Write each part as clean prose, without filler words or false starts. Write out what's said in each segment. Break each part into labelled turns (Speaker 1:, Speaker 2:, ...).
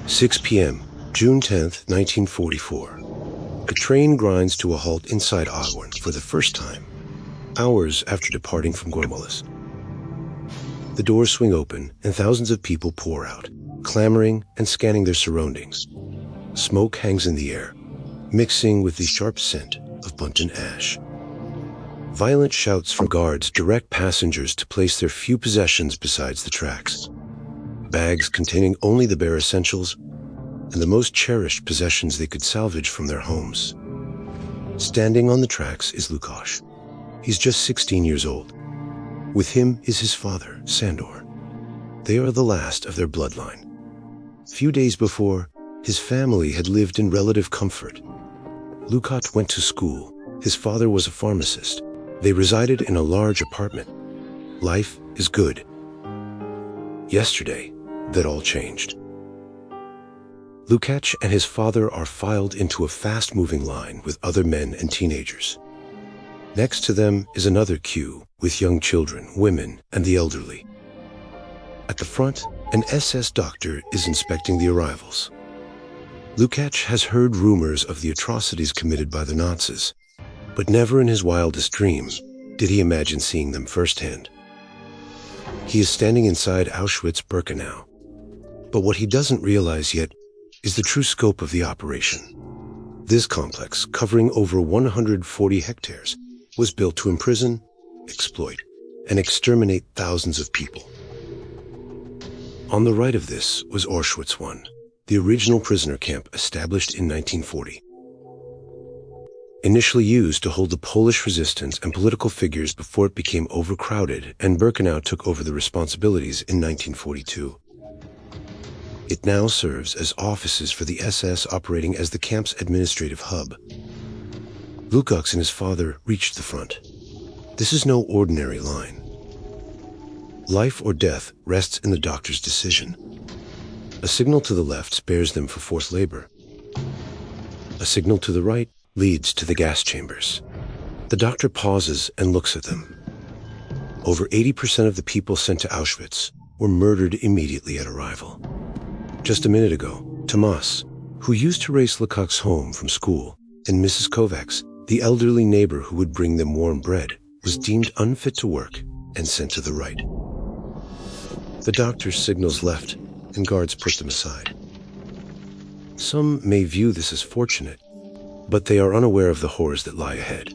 Speaker 1: 6 p.m., June 10th, 1944. A train grinds to a halt inside Auschwitz for the first time, hours after departing from Gormolis. The doors swing open and thousands of people pour out, clamoring and scanning their surroundings. Smoke hangs in the air, mixing with the sharp scent of burnt ash. Violent shouts from guards direct passengers to place their few possessions beside the tracks. Bags containing only the bare essentials and the most cherished possessions they could salvage from their homes. Standing on the tracks is Lukasz. He's just 16 years old. With him is his father, Sandor. They are the last of their bloodline. Few days before, his family had lived in relative comfort. Lukasz went to school. His father was a pharmacist. They resided in a large apartment. Life is good. Yesterday, that all changed. Lukasz and his father are filed into a fast-moving line with other men and teenagers. Next to them is another queue with young children, women, and the elderly. At the front, an SS doctor is inspecting the arrivals. Lukasz has heard rumors of the atrocities committed by the Nazis, but never in his wildest dreams did he imagine seeing them firsthand. He is standing inside Auschwitz-Birkenau, but what he doesn't realize yet is the true scope of the operation. This complex, covering over 140 hectares, was built to imprison, exploit, and exterminate thousands of people. On the right of this was Auschwitz I, the original prisoner camp established in 1940. Initially used to hold the Polish resistance and political figures before it became overcrowded and Birkenau took over the responsibilities in 1942. It now serves as offices for the SS, operating as the camp's administrative hub. Lukasz and his father reached the front. This is no ordinary line. Life or death rests in the doctor's decision. A signal to the left spares them for forced labor. A signal to the right leads to the gas chambers. The doctor pauses and looks at them. Over 80% of the people sent to Auschwitz were murdered immediately at arrival. Just a minute ago, Tomas, who used to race Lukasz home from school, and Mrs. Kovacs, the elderly neighbor who would bring them warm bread, was deemed unfit to work and sent to the right. The doctor signals left, and guards push them aside. Some may view this as fortunate, but they are unaware of the horrors that lie ahead.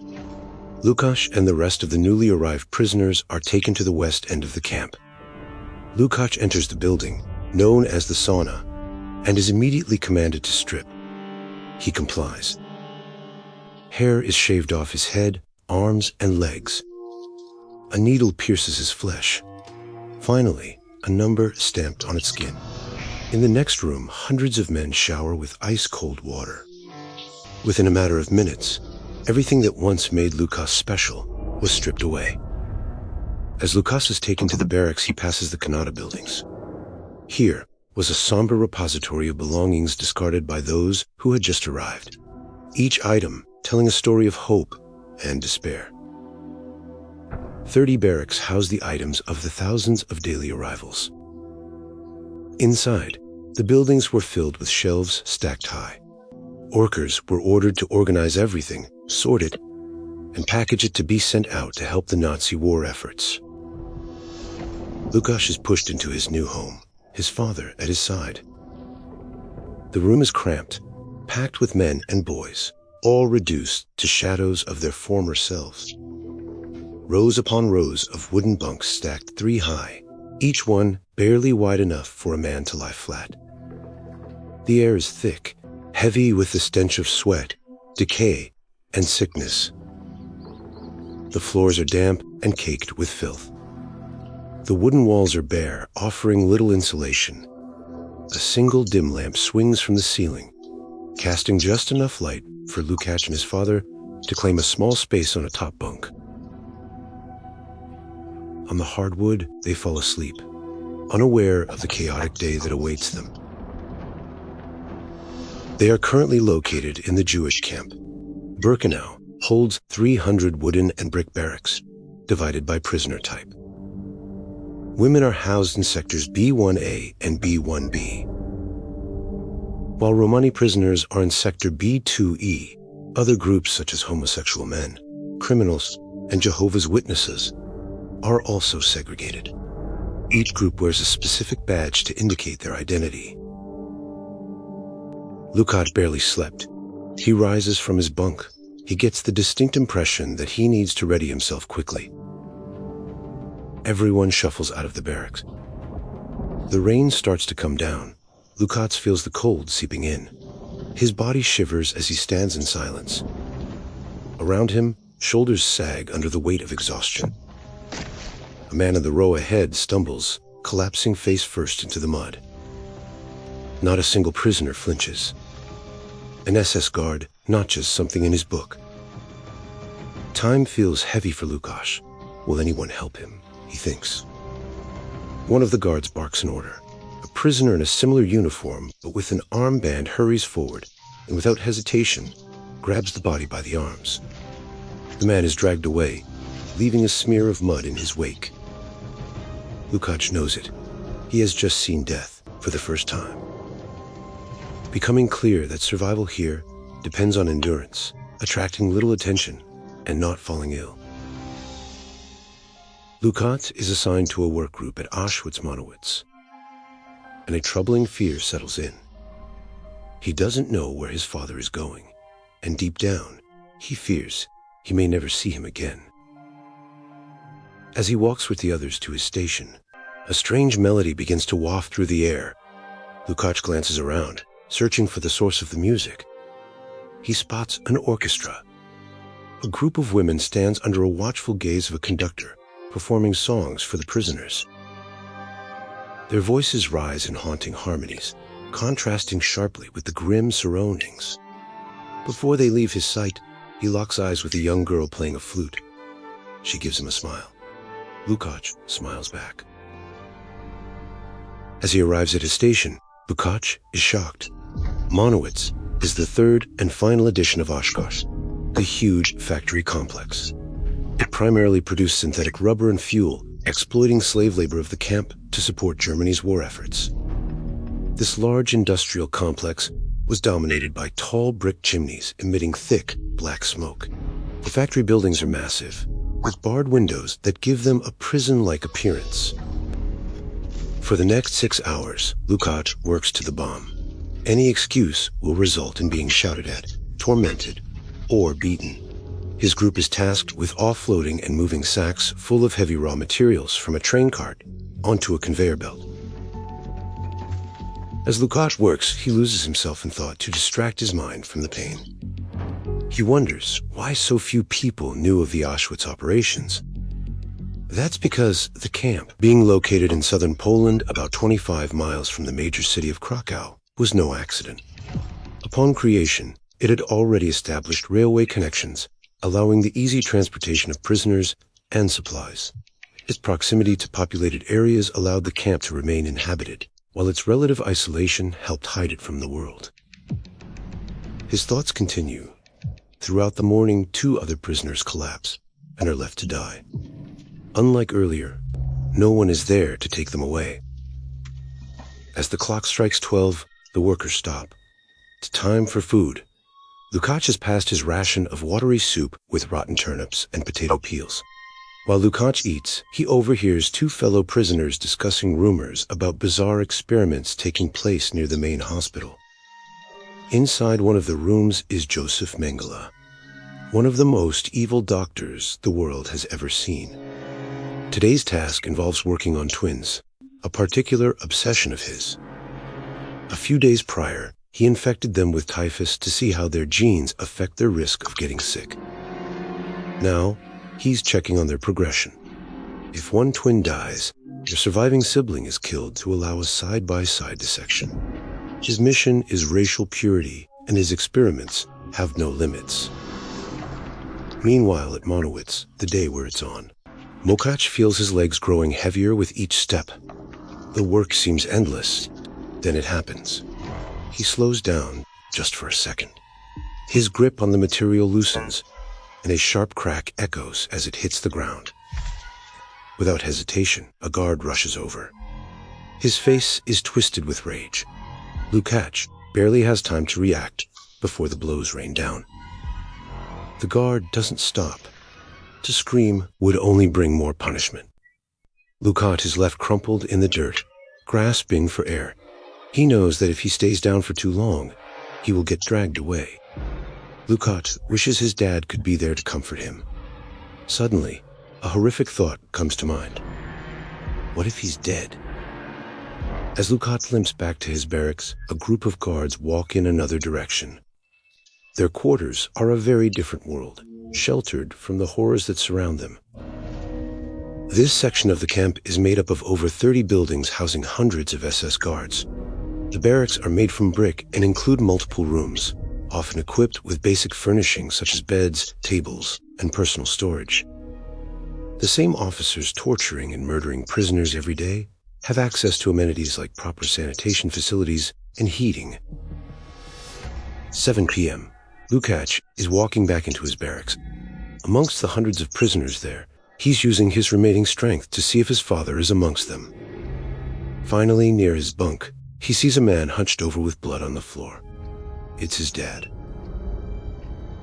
Speaker 1: Lukasz and the rest of the newly arrived prisoners are taken to the west end of the camp. Lukasz enters the building, known as the sauna, and is immediately commanded to strip. He complies. Hair is shaved off his head, arms, and legs. A needle pierces his flesh. Finally, a number stamped on its skin. In the next room, hundreds of men shower with ice-cold water. Within a matter of minutes, everything that once made Lukasz special was stripped away. As Lukasz is taken to the barracks, he passes the Kanata buildings. Here was a somber repository of belongings discarded by those who had just arrived, each item telling a story of hope and despair. 30 barracks housed the items of the thousands of daily arrivals. Inside, the buildings were filled with shelves stacked high. Workers were ordered to organize everything, sort it, and package it to be sent out to help the Nazi war efforts. Lukasz is pushed into his new home, his father at his side. The room is cramped, packed with men and boys, all reduced to shadows of their former selves. Rows upon rows of wooden bunks stacked 3 high, each one barely wide enough for a man to lie flat. The air is thick, heavy with the stench of sweat, decay, and sickness. The floors are damp and caked with filth. The wooden walls are bare, offering little insulation. A single dim lamp swings from the ceiling, casting just enough light for Lukasz and his father to claim a small space on a top bunk. On the hardwood, they fall asleep, unaware of the chaotic day that awaits them. They are currently located in the Jewish camp. Birkenau holds 300 wooden and brick barracks, divided by prisoner type. Women are housed in sectors B1A and B1B. While Romani prisoners are in Sector B2E, other groups such as homosexual men, criminals, and Jehovah's Witnesses are also segregated. Each group wears a specific badge to indicate their identity. Lukács barely slept. He rises from his bunk. He gets the distinct impression that he needs to ready himself quickly. Everyone shuffles out of the barracks. The rain starts to come down. Lukács feels the cold seeping in. His body shivers as he stands in silence. Around him, shoulders sag under the weight of exhaustion. A man in the row ahead stumbles, collapsing face first into the mud. Not a single prisoner flinches. An SS guard notches something in his book. Time feels heavy for Lukács. Will anyone help him? He thinks. One of the guards barks an order. A prisoner in a similar uniform, but with an armband, hurries forward and without hesitation grabs the body by the arms. The man is dragged away, leaving a smear of mud in his wake. Lukács knows it. He has just seen death for the first time. Becoming clear that survival here depends on endurance, attracting little attention, and not falling ill. Lukács is assigned to a work group at Auschwitz, and a troubling fear settles in. He doesn't know where his father is going, and deep down, he fears he may never see him again. As he walks with the others to his station, a strange melody begins to waft through the air. Lukács glances around, searching for the source of the music. He spots an orchestra. A group of women stands under a watchful gaze of a conductor, performing songs for the prisoners. Their voices rise in haunting harmonies, contrasting sharply with the grim surroundings. Before they leave his sight, he locks eyes with a young girl playing a flute. She gives him a smile. Lukács smiles back. As he arrives at his station, Lukács is shocked. Monowitz is the third and final edition of Oshkosh, the huge factory complex. It primarily produced synthetic rubber and fuel, exploiting slave labor of the camp to support Germany's war efforts. This large industrial complex was dominated by tall brick chimneys emitting thick, black smoke. The factory buildings are massive, with barred windows that give them a prison-like appearance. For the next 6 hours, Lukács works to the bomb. Any excuse will result in being shouted at, tormented, or beaten. His group is tasked with offloading and moving sacks full of heavy raw materials from a train cart onto a conveyor belt. As Lukács works, he loses himself in thought to distract his mind from the pain. He wonders why so few people knew of the Auschwitz operations. That's because the camp, being located in southern Poland about 25 miles from the major city of Krakow, was no accident. Upon creation, it had already established railway connections, allowing the easy transportation of prisoners and supplies. Its proximity to populated areas allowed the camp to remain inhabited, while its relative isolation helped hide it from the world. His thoughts continue. Throughout the morning, 2 other prisoners collapse and are left to die. Unlike earlier, no one is there to take them away. As the clock strikes 12, the workers stop. It's time for food. Lukács has passed his ration of watery soup with rotten turnips and potato peels. While Lukács eats, he overhears 2 fellow prisoners discussing rumors about bizarre experiments taking place near the main hospital. Inside one of the rooms is Joseph Mengele, one of the most evil doctors the world has ever seen. Today's task involves working on twins, a particular obsession of his. A few days prior, he infected them with typhus to see how their genes affect their risk of getting sick. Now, he's checking on their progression. If one twin dies, their surviving sibling is killed to allow a side-by-side dissection. His mission is racial purity, and his experiments have no limits. Meanwhile, at Monowitz, the day where it's on, Lukács feels his legs growing heavier with each step. The work seems endless. Then it happens. He slows down just for a second. His grip on the material loosens, and a sharp crack echoes as it hits the ground. Without hesitation, a guard rushes over. His face is twisted with rage. Lukács, barely has time to react before the blows rain down. The guard doesn't stop. To scream would only bring more punishment. Lukat is left crumpled in the dirt, grasping for air. He knows that if he stays down for too long, he will get dragged away. Lukat wishes his dad could be there to comfort him. Suddenly, a horrific thought comes to mind. What if he's dead? As Lukat limps back to his barracks, a group of guards walk in another direction. Their quarters are a very different world, sheltered from the horrors that surround them. This section of the camp is made up of over 30 buildings housing hundreds of SS guards. The barracks are made from brick and include multiple rooms, often equipped with basic furnishings such as beds, tables, and personal storage. The same officers torturing and murdering prisoners every day have access to amenities like proper sanitation facilities and heating. 7 p.m. Lukács is walking back into his barracks. Amongst the hundreds of prisoners there, he's using his remaining strength to see if his father is amongst them. Finally, near his bunk, he sees a man hunched over with blood on the floor. It's his dad.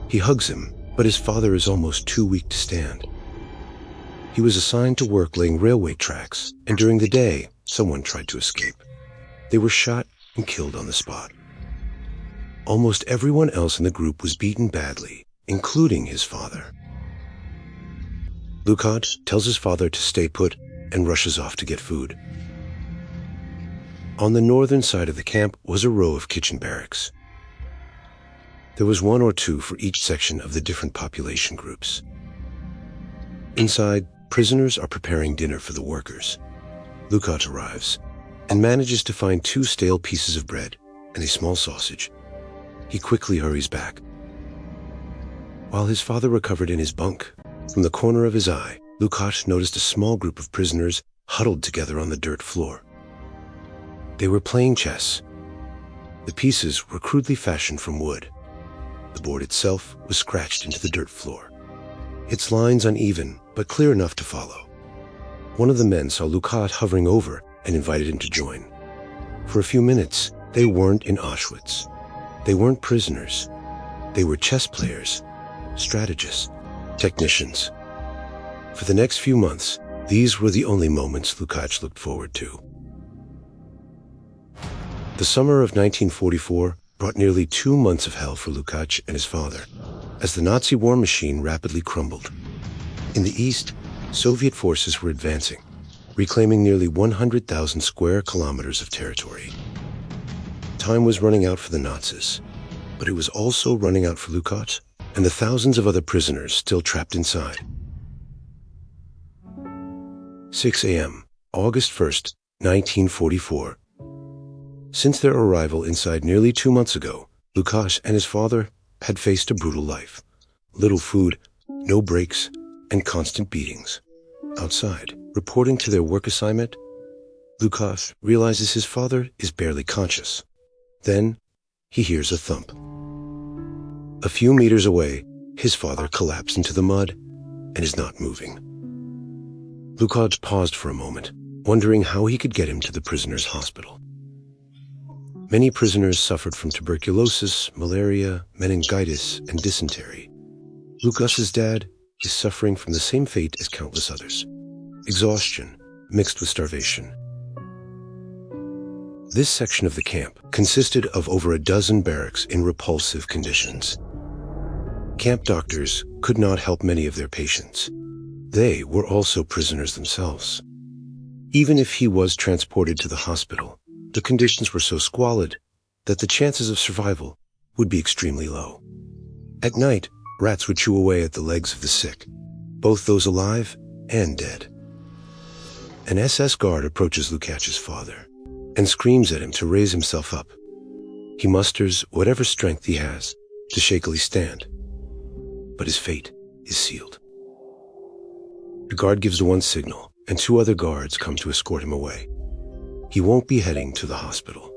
Speaker 1: He hugs him, but his father is almost too weak to stand. He was assigned to work laying railway tracks, and during the day, someone tried to escape. They were shot and killed on the spot. Almost everyone else in the group was beaten badly, including his father. Lukat tells his father to stay put and rushes off to get food. On the northern side of the camp was a row of kitchen barracks. There was one or two for each section of the different population groups. Inside, prisoners are preparing dinner for the workers. Lukat arrives and manages to find 2 stale pieces of bread and a small sausage. He quickly hurries back. While his father recovered in his bunk, from the corner of his eye, Lukat noticed a small group of prisoners huddled together on the dirt floor. They were playing chess. The pieces were crudely fashioned from wood. The board itself was scratched into the dirt floor. Its lines uneven, but clear enough to follow. One of the men saw Lukat hovering over and invited him to join. For a few minutes, they weren't in Auschwitz. They weren't prisoners. They were chess players, strategists, technicians. For the next few months, these were the only moments Lukács looked forward to. The summer of 1944 brought nearly 2 months of hell for Lukács and his father, as the Nazi war machine rapidly crumbled. In the east, Soviet forces were advancing, reclaiming nearly 100,000 square kilometers of territory. Time was running out for the Nazis, but it was also running out for Lukács and the thousands of other prisoners still trapped inside. 6 a.m., August 1st, 1944. Since their arrival inside nearly 2 months ago, Lukács and his father had faced a brutal life. Little food, no breaks, and constant beatings. Outside, reporting to their work assignment, Lukács realizes his father is barely conscious. Then, he hears a thump. A few meters away, his father collapsed into the mud and is not moving. Lukács paused for a moment, wondering how he could get him to the prisoner's hospital. Many prisoners suffered from tuberculosis, malaria, meningitis, and dysentery. Lukács' dad is suffering from the same fate as countless others: exhaustion mixed with starvation. This section of the camp consisted of over a dozen barracks in repulsive conditions. Camp doctors could not help many of their patients. They were also prisoners themselves. Even if he was transported to the hospital, the conditions were so squalid that the chances of survival would be extremely low. At night, rats would chew away at the legs of the sick, both those alive and dead. An SS guard approaches Lukács' father and screams at him to raise himself up. He musters whatever strength he has to shakily stand, but his fate is sealed. The guard gives the one signal, and 2 other guards come to escort him away. He won't be heading to the hospital.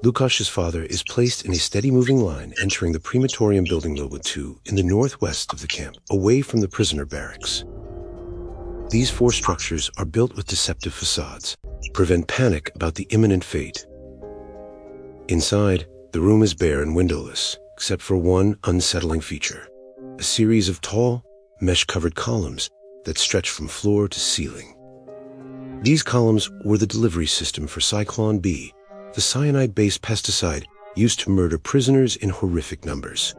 Speaker 1: Lukács' father is placed in a steady-moving line entering the crematorium building level 2 in the northwest of the camp, away from the prisoner barracks. These 4 structures are built with deceptive facades to prevent panic about the imminent fate. Inside, the room is bare and windowless, except for one unsettling feature: a series of tall, mesh-covered columns that stretch from floor to ceiling. These columns were the delivery system for Cyclone B, the cyanide-based pesticide used to murder prisoners in horrific numbers.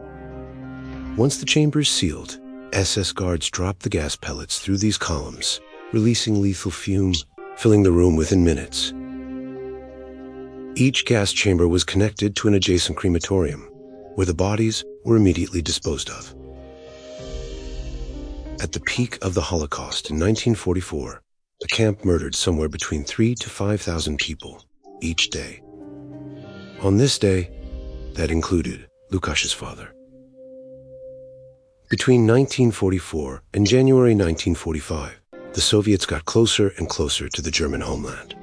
Speaker 1: Once the chambers sealed, SS guards dropped the gas pellets through these columns, releasing lethal fume, filling the room within minutes. Each gas chamber was connected to an adjacent crematorium, where the bodies were immediately disposed of. At the peak of the Holocaust in 1944, the camp murdered somewhere between 3,000 to 5,000 people each day. On this day, that included Lukasz's father. Between 1944 and January 1945, the Soviets got closer and closer to the German homeland.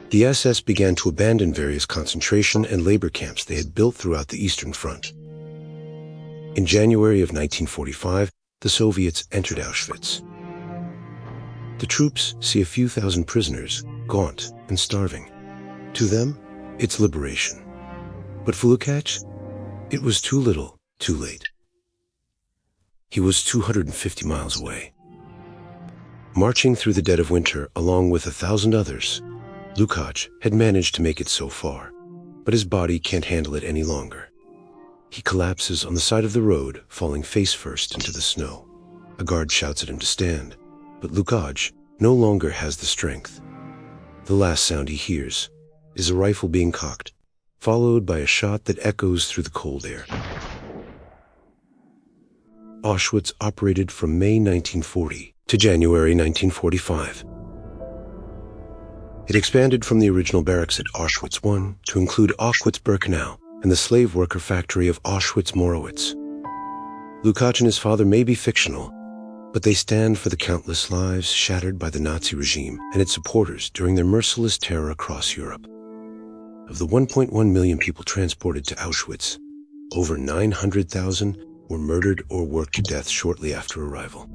Speaker 1: The SS began to abandon various concentration and labor camps they had built throughout the Eastern Front. In January of 1945, the Soviets entered Auschwitz. The troops see a few thousand prisoners, gaunt and starving. To them, it's liberation. But for Lukács, it was too little, too late. He was 250 miles away. Marching through the dead of winter along with 1,000 others, Lukács had managed to make it so far, but his body can't handle it any longer. He collapses on the side of the road, falling face first into the snow. A guard shouts at him to stand, but Lukács no longer has the strength. The last sound he hears is a rifle being cocked, followed by a shot that echoes through the cold air. Auschwitz operated from May 1940 to January 1945. It expanded from the original barracks at Auschwitz I to include Auschwitz-Birkenau and the slave worker factory of Auschwitz-Morowitz. Lukács and his father may be fictional, but they stand for the countless lives shattered by the Nazi regime and its supporters during their merciless terror across Europe. Of the 1.1 million people transported to Auschwitz, over 900,000 were murdered or worked to death shortly after arrival.